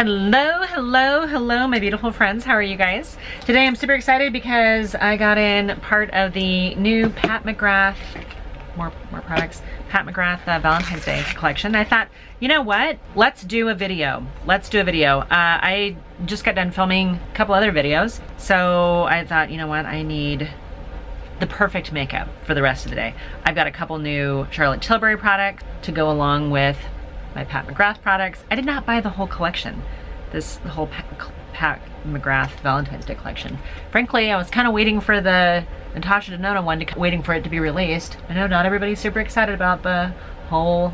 Hello, hello, hello, my beautiful friends. How are you guys? Today I'm super excited because I got in part of the new Pat McGrath, more products, Pat McGrath Valentine's Day collection. I thought, you know what? Let's do a video. I just got done filming a couple other videos, so I thought, you know what? I need the perfect makeup for the rest of the day. I've got a couple new Charlotte Tilbury products to go along with my Pat McGrath products. I did not buy the whole collection, this whole Pat McGrath Valentine's Day collection. Frankly, I was kind of waiting for the Natasha Denona one, waiting for it to be released. I know not everybody's super excited about the whole,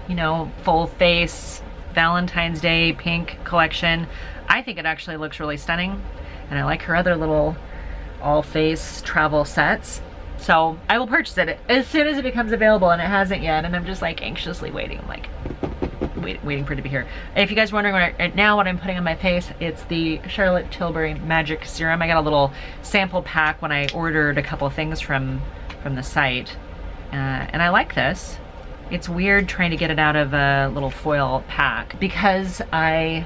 you know, full face Valentine's Day pink collection. I think it actually looks really stunning, and I like her other little all face travel sets. So I will purchase it as soon as it becomes available, and it hasn't yet, and I'm just like anxiously waiting. I'm like waiting for it to be here. If you guys are wondering right now what I'm putting on my face, it's the Charlotte Tilbury Magic Serum. I got a little sample pack when I ordered a couple of things from the site, and I like this. It's weird trying to get it out of a little foil pack because I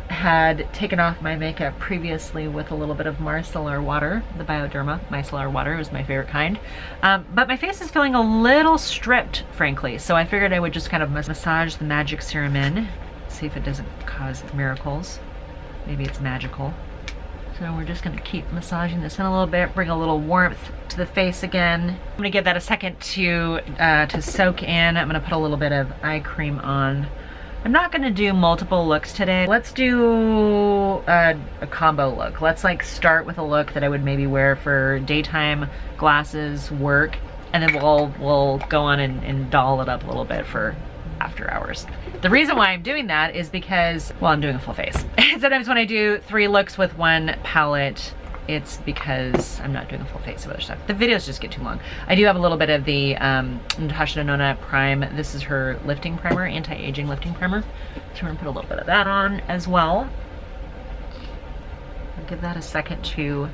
had taken off my makeup previously with a little bit of micellar water, the Bioderma micellar water. It was my favorite kind. But my face is feeling a little stripped, frankly, so I figured I would just kind of massage the magic serum in, see if it doesn't cause miracles. Maybe it's magical. So we're just gonna keep massaging this in a little bit, bring a little warmth to the face again. I'm gonna give that a second to soak in. I'm gonna put a little bit of eye cream on. I'm not gonna do multiple looks today. Let's do a combo look. Let's like start with a look that I would maybe wear for daytime glasses, work, and then we'll go on and doll it up a little bit for after hours. The reason why I'm doing that is because, well, I'm doing a full face. Sometimes when I do 3 looks with one palette, it's because I'm not doing a full face of other stuff. The videos just get too long. I do have a little bit of the Natasha Denona Prime. This is her lifting primer, anti-aging lifting primer. So we're gonna put a little bit of that on as well. I'll give that a second to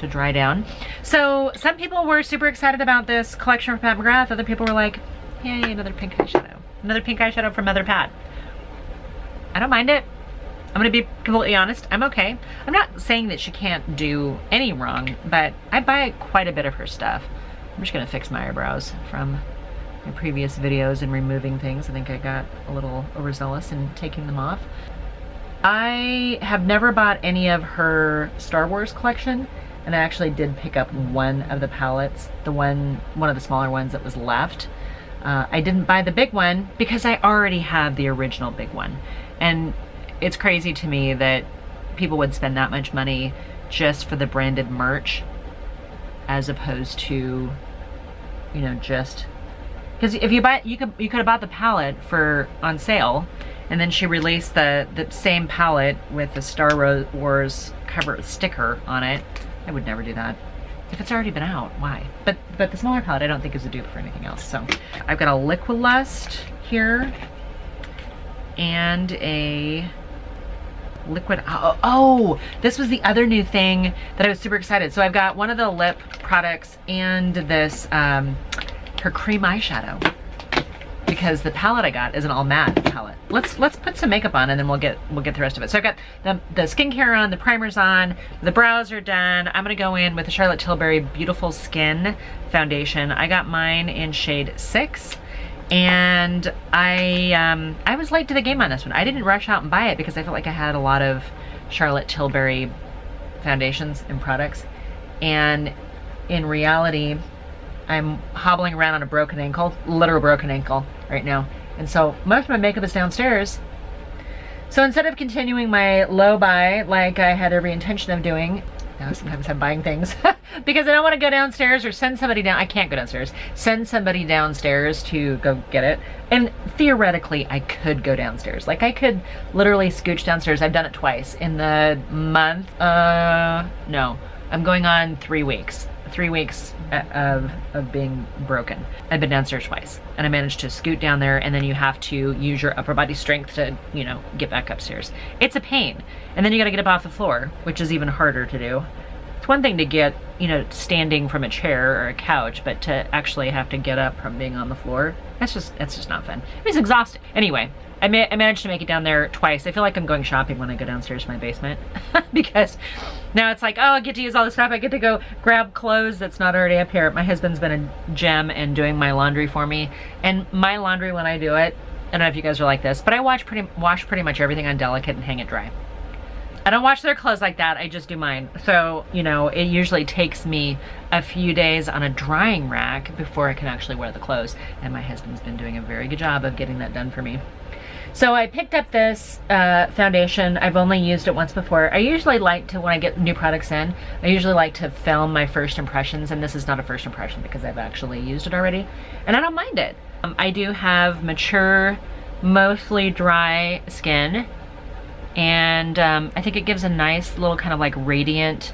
dry down. So some people were super excited about this collection from Pat McGrath. Other people were like, yay, another pink eyeshadow. Another pink eyeshadow from Mother Pat. I don't mind it. I'm gonna be completely honest, I'm okay. I'm not saying that she can't do any wrong, but I buy quite a bit of her stuff. I'm just gonna fix my eyebrows from my previous videos and removing things. I think I got a little overzealous in taking them off. I have never bought any of her Star Wars collection, and I actually did pick up one of the palettes, one of the smaller ones that was left. I didn't buy the big one because I already have the original big one. And it's crazy to me that people would spend that much money just for the branded merch as opposed to, you know, just because if you buy, you could have bought the palette on sale, and then she released the same palette with the Star Wars cover sticker on it. I would never do that. If it's already been out, why? But the smaller palette I don't think is a dupe for anything else. So I've got a Liquid Lust here and a liquid, oh, this was the other new thing that I was super excited. So I've got one of the lip products and this, her cream eyeshadow, because the palette I got is an all matte palette. Let's put some makeup on and then we'll get the rest of it. So I've got the skincare on, the primer's on, the brows are done. I'm gonna go in with the Charlotte Tilbury Beautiful Skin foundation. I got mine in shade 6. And I was late to the game on this one. I didn't rush out and buy it because I felt like I had a lot of Charlotte Tilbury foundations and products. And in reality, I'm hobbling around on a broken ankle, literal broken ankle right now. And so most of my makeup is downstairs. So instead of continuing my low buy like I had every intention of doing, now sometimes I'm buying things because I don't want to go downstairs or send somebody down. I can't go downstairs. Send somebody downstairs to go get it. And theoretically, I could go downstairs. Like I could literally scooch downstairs. I've done it twice in the month. No, I'm going on 3 weeks. 3 weeks of being broken. I've been downstairs twice and I managed to scoot down there, and then you have to use your upper body strength to, you know, get back upstairs. It's a pain. And then you got to get up off the floor, which is even harder to do. It's one thing to get, you know, standing from a chair or a couch, but to actually have to get up from being on the floor, that's just not fun. It's exhausting. Anyway, I managed to make it down there twice. I feel like I'm going shopping when I go downstairs to my basement because now it's like, oh, I get to use all this stuff. I get to go grab clothes that's not already up here. My husband's been a gem in doing my laundry for me. And my laundry, when I do it, I don't know if you guys are like this, but I wash pretty much everything on Delicate and hang it dry. I don't wash their clothes like that, I just do mine. So, you know, it usually takes me a few days on a drying rack before I can actually wear the clothes. And my husband's been doing a very good job of getting that done for me. So I picked up this foundation. I've only used it once before. I usually like to, when I get new products in, I usually like to film my first impressions, and this is not a first impression because I've actually used it already, and I don't mind it. I do have mature, mostly dry skin, and I think it gives a nice little kind of like radiant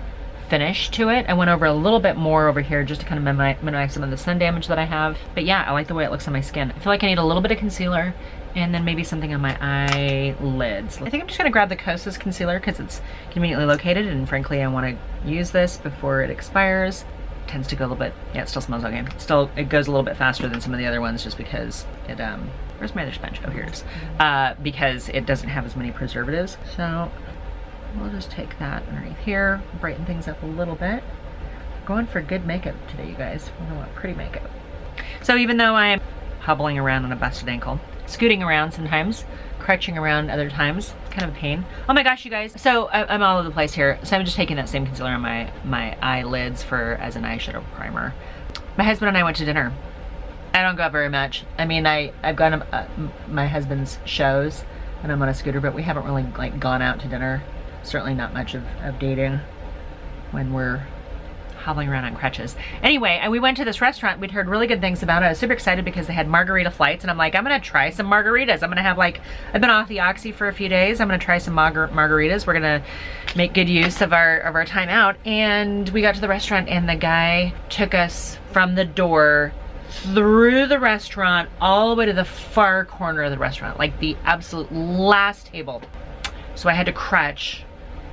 finish to it. I went over a little bit more over here just to kind of minimize some of the sun damage that I have. But yeah, I like the way it looks on my skin. I feel like I need a little bit of concealer and then maybe something on my eyelids. I think I'm just gonna grab the Kosas concealer because it's conveniently located, and frankly, I wanna use this before it expires. It tends to go a little bit, yeah, it still smells okay. It goes a little bit faster than some of the other ones just because it, where's my other sponge? Oh, here it is. Because it doesn't have as many preservatives. So we'll just take that underneath here, brighten things up a little bit. We're going for good makeup today, you guys. We want pretty makeup. So even though I'm hobbling around on a busted ankle, scooting around sometimes, crutching around other times, it's kind of a pain. Oh my gosh, you guys. So I'm all over the place here. So I'm just taking that same concealer on my eyelids as an eyeshadow primer. My husband and I went to dinner. I don't go out very much. I mean, I've gone to my husband's shows and I'm on a scooter, but we haven't really like gone out to dinner. Certainly not much of dating when we're hobbling around on crutches. Anyway, we went to this restaurant. We'd heard really good things about it. I was super excited because they had margarita flights, and I'm like, I'm gonna try some margaritas. I'm gonna have like, I've been off the Oxy for a few days. I'm gonna try some margaritas. We're gonna make good use of our time out. And we got to the restaurant and the guy took us from the door through the restaurant all the way to the far corner of the restaurant, like the absolute last table. So I had to crutch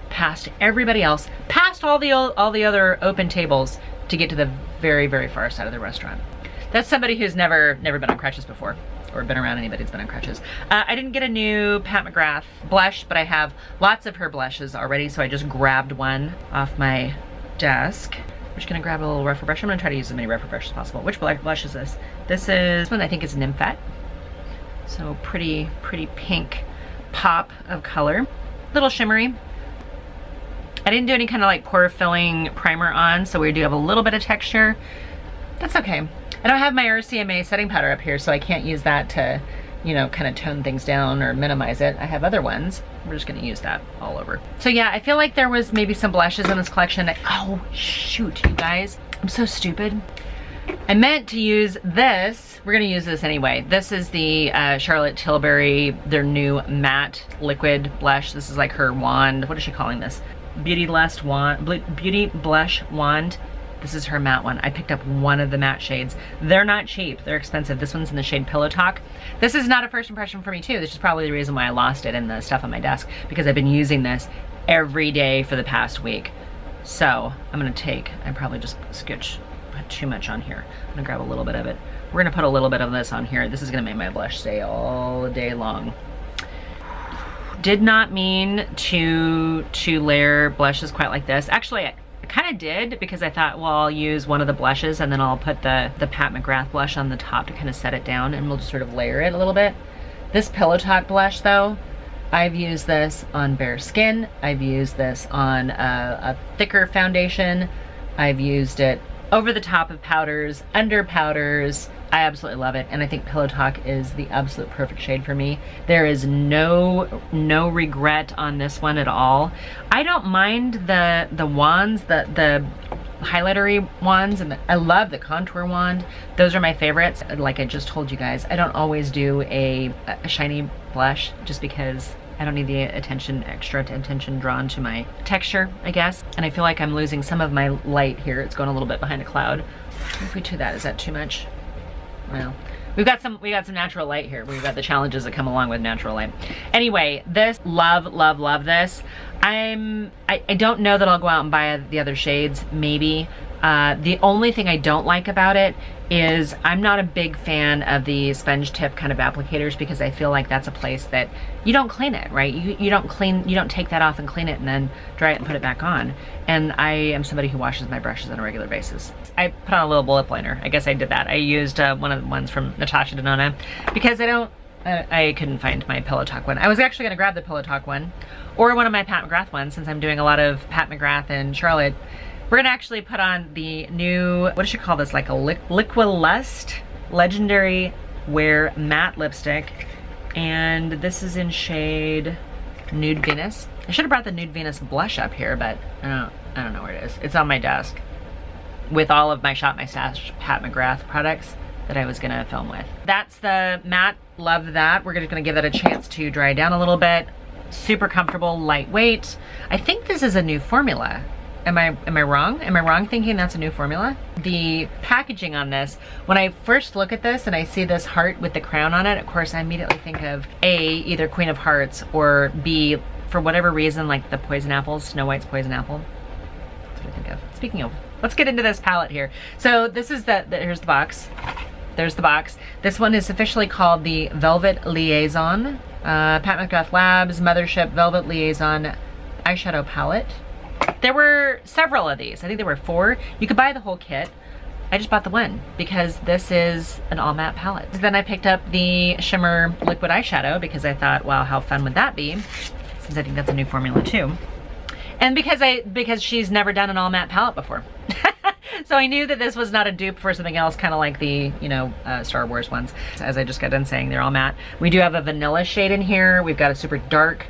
past everybody else, past all the other open tables to get to the very, very far side of the restaurant. That's somebody who's never been on crutches before, or been around anybody who's been on crutches. I didn't get a new Pat McGrath blush, but I have lots of her blushes already, so I just grabbed one off my desk. I'm just gonna grab a little rougher brush. I'm gonna try to use as many rougher brushes as possible. Which blush is this? This one I think is Nymphet. So pretty pink pop of color. Little shimmery. I didn't do any kind of like pore filling primer on, so we do have a little bit of texture. That's okay. I don't have my RCMA setting powder up here, so I can't use that to, you know, kind of tone things down or minimize it. I have other ones. We're just gonna use that all over. So yeah, I feel like there was maybe some blushes in this collection. Oh shoot, you guys. I'm so stupid. I meant to use this. We're gonna use this anyway. This is the Charlotte Tilbury, their new matte liquid blush. This is like her wand. What is she calling this? Beauty Blush Wand. This is her matte one. I picked up one of the matte shades. They're not cheap, they're expensive. This one's in the shade Pillow Talk. This is not a first impression for me too. This is probably the reason why I lost it in the stuff on my desk, because I've been using this every day for the past week. So I'm gonna I probably just put too much on here. I'm gonna grab a little bit of it. We're gonna put a little bit of this on here. This is gonna make my blush stay all day long. Did not mean to layer blushes quite like this. Actually, I kind of did, because I thought, well, I'll use one of the blushes and then I'll put the Pat McGrath blush on the top to kind of set it down, and we'll just sort of layer it a little bit. This Pillow Talk blush though, I've used this on bare skin. I've used this on a thicker foundation. I've used it over the top of powders, under powders. I absolutely love it, and I think Pillow Talk is the absolute perfect shade for me. There is no regret on this one at all. I don't mind the wands, the highlightery wands, and I love the contour wand. Those are my favorites. Like I just told you guys, I don't always do a shiny blush just because I don't need the extra attention drawn to my texture, I guess. And I feel like I'm losing some of my light here. It's going a little bit behind a cloud. If we do that, is that too much? Well, we got some natural light here. We've got the challenges that come along with natural light. Anyway, this, love this. I don't know that I'll go out and buy the other shades, maybe, The only thing I don't like about it is I'm not a big fan of the sponge tip kind of applicators, because I feel like that's a place that you don't clean it, right? You don't take that off and clean it and then dry it and put it back on. And I am somebody who washes my brushes on a regular basis. I put on a little lip liner. I guess I did that. I used one of the ones from Natasha Denona because I couldn't find my Pillow Talk one. I was actually gonna grab the Pillow Talk one or one of my Pat McGrath ones, since I'm doing a lot of Pat McGrath and Charlotte. We're gonna actually put on the new, what does she call this? Like a Liquilust Legendary Wear Matte Lipstick. And this is in shade Nude Venus. I should have brought the Nude Venus blush up here, but I don't know where it is. It's on my desk with all of my Shop My Stash Pat McGrath products that I was gonna film with. That's the matte, love that. We're just gonna give that a chance to dry down a little bit. Super comfortable, lightweight. I think this is a new formula. Am I wrong? Am I wrong thinking that's a new formula? The packaging on this, when I first look at this and I see this heart with the crown on it, of course I immediately think of A, either Queen of Hearts, or B, for whatever reason, like the poison apples, Snow White's poison apple. That's what I think of. Speaking of, let's get into this palette here. So this is here's the box. There's the box. This one is officially called the Velvet Liason. Pat McGrath Labs Mothership Velvet Liaison eyeshadow palette. There were several of these. I think there were 4. You could buy the whole kit. I just bought the one because this is an all matte palette. Then I picked up the shimmer liquid eyeshadow because I thought, wow, how fun would that be? Since I think that's a new formula too. And because she's never done an all matte palette before. So I knew that this was not a dupe for something else, kind of like the, Star Wars ones. As I just got done saying, they're all matte. We do have a vanilla shade in here. We've got a super dark,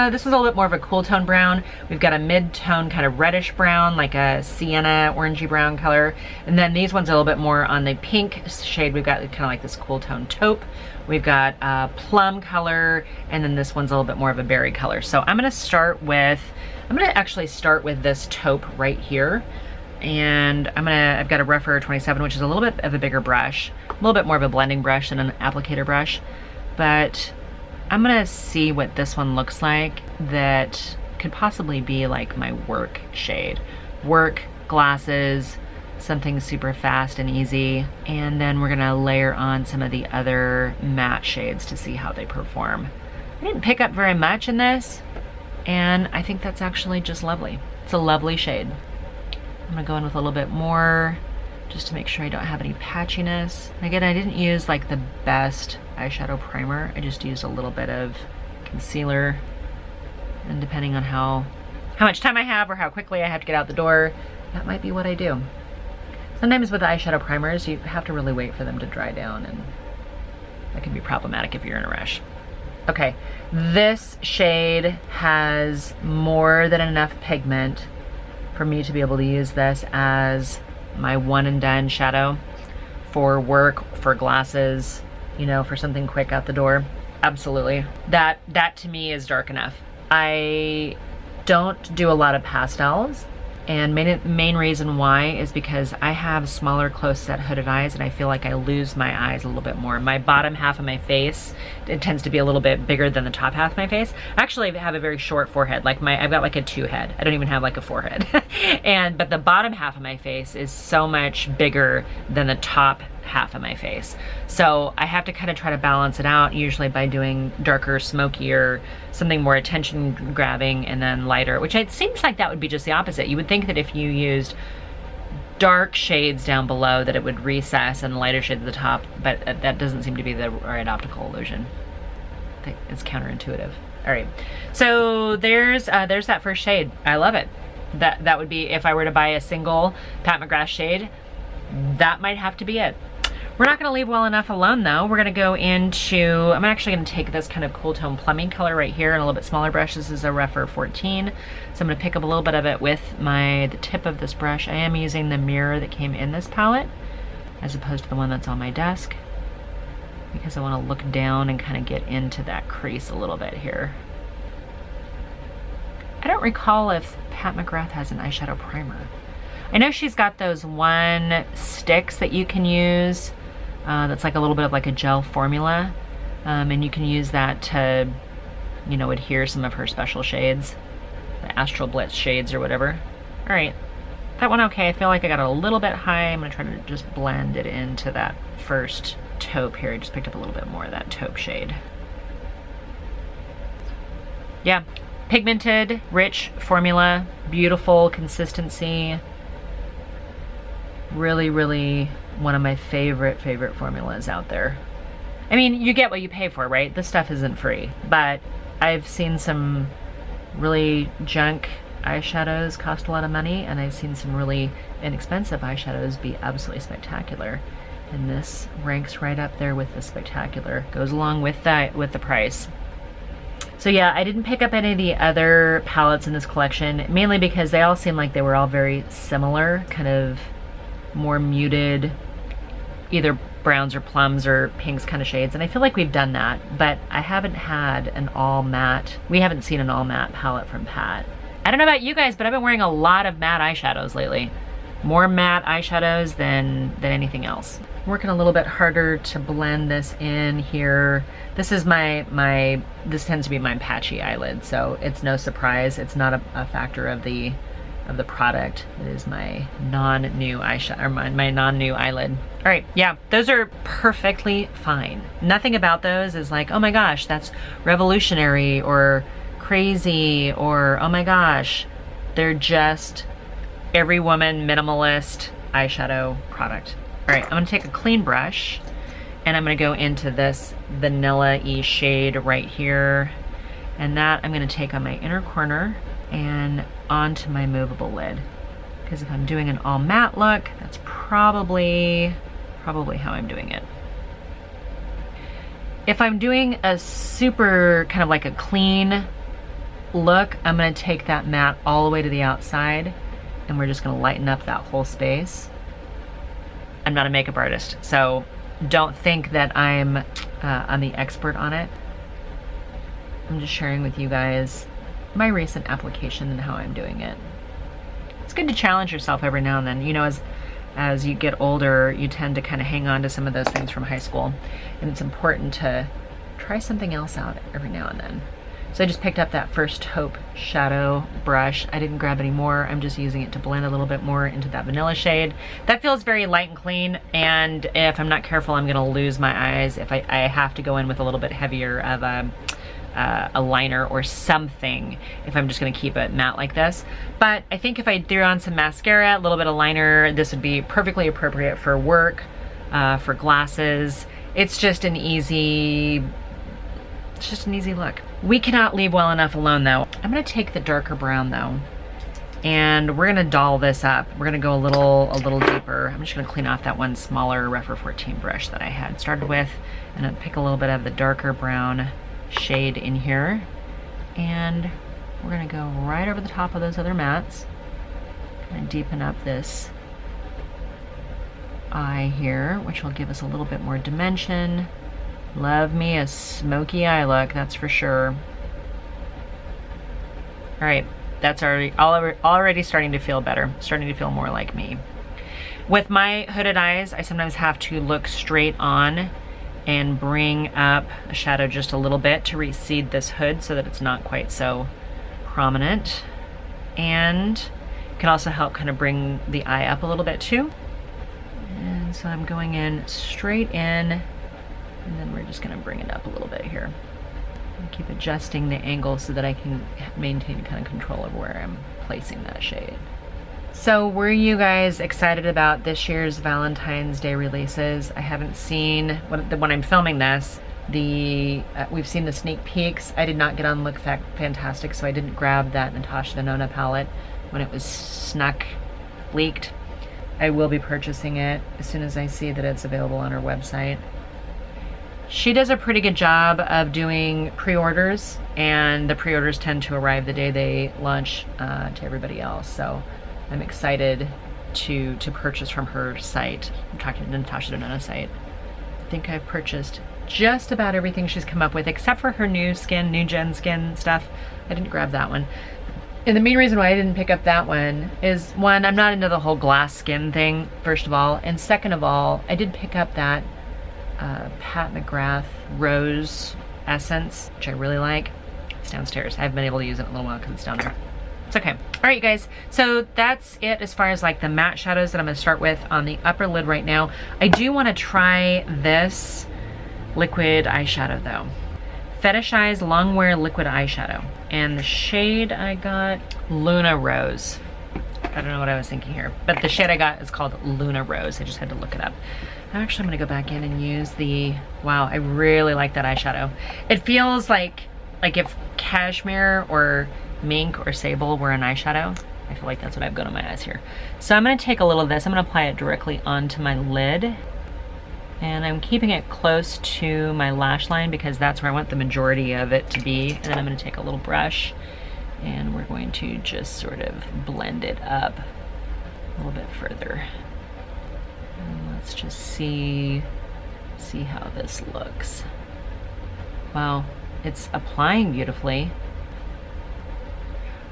this is a little bit more of a cool tone brown. We've got a mid-tone kind of reddish brown, like a sienna orangey brown color. And then these ones are a little bit more on the pink shade. We've got kind of like this cool tone taupe. We've got a plum color, and then this one's a little bit more of a berry color. So I'm gonna actually start with this taupe right here. And I've got a Rephr 27, which is a little bit of a bigger brush, a little bit more of a blending brush than an applicator brush. But I'm gonna see what this one looks like that could possibly be like my work shade. Work, glasses, something super fast and easy. And then we're gonna layer on some of the other matte shades to see how they perform. I didn't pick up very much in this, and I think that's actually just lovely. It's a lovely shade. I'm gonna go in with a little bit more just to make sure I don't have any patchiness. Again, I didn't use like the best eyeshadow primer. I just used a little bit of concealer, and depending on how much time I have or how quickly I have to get out the door, that might be what I do. Sometimes with eyeshadow primers, you have to really wait for them to dry down, and that can be problematic if you're in a rush. Okay, this shade has more than enough pigment for me to be able to use this as my one and done shadow for work, for glasses, for something quick out the door. Absolutely. That to me is dark enough. I don't do a lot of pastels, and main reason why is because I have smaller close set hooded eyes, and I feel like I lose my eyes a little bit more. My bottom half of my face, it tends to be a little bit bigger than the top half of my face. Actually, I have a very short forehead. I've got like a 2 head. I don't even have like a forehead. But the bottom half of my face is so much bigger than the top half of my face. So I have to kind of try to balance it out, usually by doing darker, smokier, something more attention grabbing, and then lighter, which it seems like that would be just the opposite. You would think that if you used dark shades down below that it would recess and lighter shades at the top, but that doesn't seem to be the right optical illusion. I think it's counterintuitive. All right, so there's that first shade. I love it. That would be, if I were to buy a single Pat McGrath shade, that might have to be it. We're not gonna leave well enough alone though. We're gonna go into, I'm actually gonna take this kind of cool tone plumbing color right here and a little bit smaller brush. This is a Rephr 14. So I'm gonna pick up a little bit of it with the tip of this brush. I am using the mirror that came in this palette as opposed to the one that's on my desk, because I wanna look down and kind of get into that crease a little bit here. I don't recall if Pat McGrath has an eyeshadow primer. I know she's got those one sticks that you can use. That's like a little bit of like a gel formula, and you can use that to, adhere some of her special shades, the Astral Blitz shades or whatever. All right, That one okay. I feel like I got it a little bit high. I'm gonna try to just blend it into that first taupe here. I just picked up a little bit more of that taupe shade. Yeah, pigmented, rich formula, beautiful consistency. Really, really one of my favorite formulas out there. I mean, you get what you pay for, right? This stuff isn't free, but I've seen some really junk eyeshadows cost a lot of money, and I've seen some really inexpensive eyeshadows be absolutely spectacular. And this ranks right up there with the spectacular. Goes along with that, with the price. So yeah, I didn't pick up any of the other palettes in this collection, mainly because they all seemed like they were all very similar, kind of more muted, either browns or plums or pinks kind of shades. And I feel like we've done that, but I haven't had an all matte, we haven't seen an all matte palette from Pat. I don't know about you guys, but I've been wearing a lot of matte eyeshadows lately. More matte eyeshadows than anything else. I'm working a little bit harder to blend this in here. This is this tends to be my patchy eyelid, so it's no surprise. It's not a factor of the product. It is my non-new eyeshadow, or my non-new eyelid. All right, yeah, those are perfectly fine. Nothing about those is like, oh my gosh, that's revolutionary or crazy, or oh my gosh. They're just every woman minimalist eyeshadow product. All right, I'm gonna take a clean brush and I'm gonna go into this vanilla-y shade right here. And that I'm gonna take on my inner corner and onto my movable lid. Because if I'm doing an all matte look, that's probably how I'm doing it. If I'm doing a super kind of like a clean look, I'm gonna take that matte all the way to the outside and we're just gonna lighten up that whole space. I'm not a makeup artist, so don't think that I'm the expert on it. I'm just sharing with you guys my recent application and how I'm doing it. It's good to challenge yourself every now and then. You know, as you get older, you tend to kind of hang on to some of those things from high school, and it's important to try something else out every now and then. So I just picked up that first taupe shadow brush. I didn't grab any more. I'm just using it to blend a little bit more into that vanilla shade. That feels very light and clean, and if I'm not careful, I'm gonna lose my eyes if I have to go in with a little bit heavier of a liner or something if I'm just gonna keep it matte like this. But I think if I threw on some mascara, a little bit of liner, this would be perfectly appropriate for work, for glasses. It's just an easy look. We cannot leave well enough alone though. I'm gonna take the darker brown though, and we're gonna doll this up. We're gonna go a little deeper. I'm just gonna clean off that one smaller Rephr 14 brush that I had started with, and I'll pick a little bit of the darker brown shade in here, and we're gonna go right over the top of those other mattes and deepen up this eye here, which will give us a little bit more dimension. Love me a smoky eye look, that's for sure. All right, that's already starting to feel better, starting to feel more like me. With my hooded eyes, I sometimes have to look straight on and bring up a shadow just a little bit to recede this hood so that it's not quite so prominent. And it can also help kind of bring the eye up a little bit too. And so I'm going in straight in, and then we're just gonna bring it up a little bit here. And keep adjusting the angle so that I can maintain kind of control of where I'm placing that shade. So were you guys excited about this year's Valentine's Day releases? I haven't seen, when I'm filming this, we've seen the sneak peeks. I did not get on Look Fantastic, so I didn't grab that Natasha Denona palette when it was leaked. I will be purchasing it as soon as I see that it's available on her website. She does a pretty good job of doing pre-orders, and the pre-orders tend to arrive the day they launch to everybody else. So I'm excited to purchase from her site. I'm talking to the Natasha Denona site. I think I've purchased just about everything she's come up with, except for her new gen skin stuff. I didn't grab that one. And the main reason why I didn't pick up that one is, one, I'm not into the whole glass skin thing, first of all. And second of all, I did pick up that Pat McGrath Rose Essence, which I really like. It's downstairs. I haven't been able to use it in a little while because it's down there. It's okay. All right, you guys. So that's it as far as like the matte shadows that I'm gonna start with on the upper lid right now. I do wanna try this liquid eyeshadow though. Fetishized Longwear Liquid Eyeshadow. And the shade I got, Luna Rose. I don't know what I was thinking here, but the shade I got is called Luna Rose. I just had to look it up. Actually, I'm gonna go back in and use the, wow, I really like that eyeshadow. It feels like if cashmere or mink or sable were an eyeshadow. I feel like that's what I've got on my eyes here. So I'm gonna take a little of this, I'm gonna apply it directly onto my lid. And I'm keeping it close to my lash line because that's where I want the majority of it to be. And then I'm gonna take a little brush and we're going to just sort of blend it up a little bit further. And let's just see how this looks. Wow, it's applying beautifully.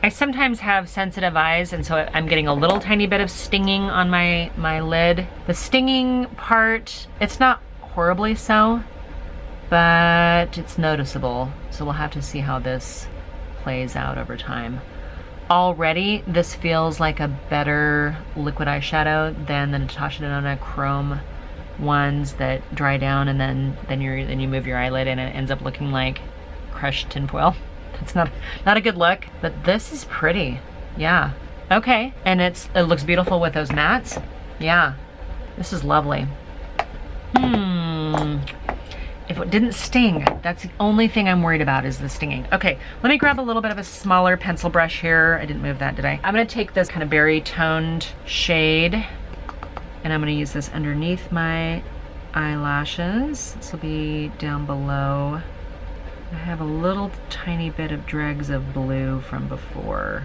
I sometimes have sensitive eyes, and so I'm getting a little tiny bit of stinging on my lid. The stinging part, it's not horribly so, but it's noticeable. So we'll have to see how this plays out over time. Already, this feels like a better liquid eyeshadow than the Natasha Denona Chrome ones that dry down and then you move your eyelid and it ends up looking like crushed tinfoil. It's not a good look, but this is pretty. Yeah. Okay. And it looks beautiful with those mattes. Yeah. This is lovely. If it didn't sting, that's the only thing I'm worried about is the stinging. Okay, let me grab a little bit of a smaller pencil brush here. I didn't move that, did I? I'm gonna take this kind of berry toned shade and I'm gonna use this underneath my eyelashes. This will be down below. I have a little tiny bit of dregs of blue from before,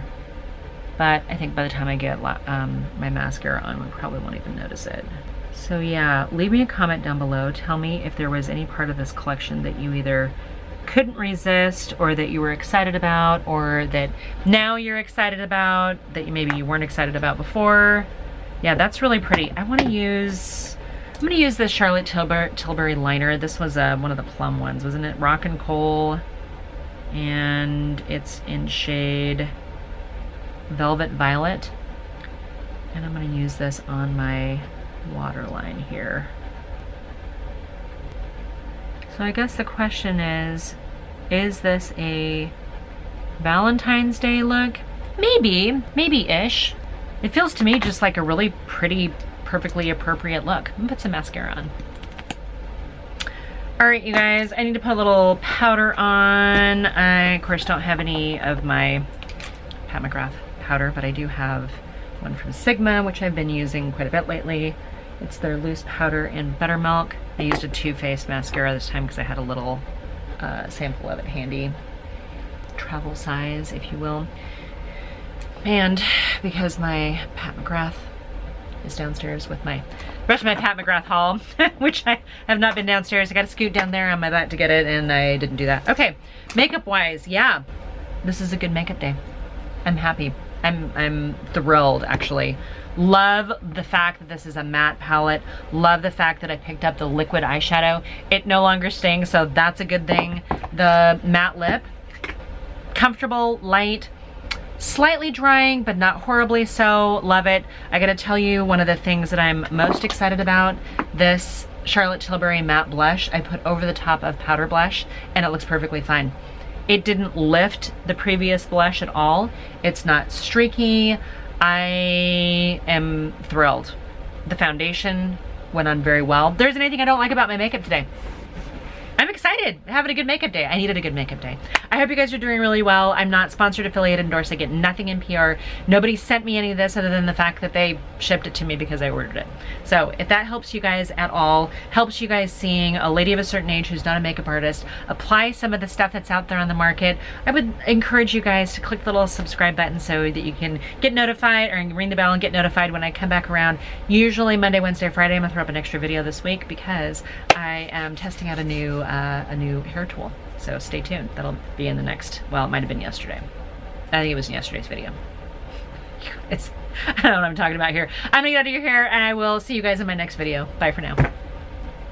but I think by the time I get my mascara on, we probably won't even notice it. So yeah, leave me a comment down below. Tell me if there was any part of this collection that you either couldn't resist or that you were excited about or that now you're excited about that maybe you weren't excited about before. Yeah, that's really pretty. I'm gonna use this Charlotte Tilbury liner. This was one of the plum ones, wasn't it? Rock and Coal, and it's in shade Velvet Violet. And I'm gonna use this on my waterline here. So I guess the question is this a Valentine's Day look? Maybe-ish. It feels to me just like a really pretty, perfectly appropriate look. I'm gonna put some mascara on. All right, you guys, I need to put a little powder on. I, of course, don't have any of my Pat McGrath powder, but I do have one from Sigma, which I've been using quite a bit lately. It's their loose powder in buttermilk. I used a Too Faced mascara this time because I had a little sample of it handy. Travel size, if you will. And because my Pat McGrath is downstairs with the rest of my Pat McGrath haul, which I have not been downstairs. I got to scoot down there on my butt to get it, and I didn't do that. Okay, makeup wise, yeah, this is a good makeup day. I'm happy. I'm thrilled, actually. Love the fact that this is a matte palette. Love the fact that I picked up the liquid eyeshadow. It no longer stings, so that's a good thing. The matte lip, comfortable, light, slightly drying, but not horribly so. Love it. I gotta tell you, one of the things that I'm most excited about, this Charlotte Tilbury matte blush I put over the top of powder blush, and it looks perfectly fine. It didn't lift the previous blush at all. It's not streaky. I am thrilled. The foundation went on very well. There isn't anything I don't like about my makeup today. I'm excited, having a good makeup day. I needed a good makeup day. I hope you guys are doing really well. I'm not sponsored, affiliate, endorsed. I get nothing in PR. Nobody sent me any of this other than the fact that they shipped it to me because I ordered it. So if that helps you guys at all, helps you guys seeing a lady of a certain age who's not a makeup artist apply some of the stuff that's out there on the market, I would encourage you guys to click the little subscribe button so that you can get notified, or ring the bell and get notified when I come back around. Usually Monday, Wednesday, Friday. I'm gonna throw up an extra video this week because I am testing out a new hair tool. So stay tuned. That'll be in the next, well, it might have been yesterday. I think it was in yesterday's video. I don't know what I'm talking about here. I'm gonna get out of your hair and I will see you guys in my next video. Bye for now.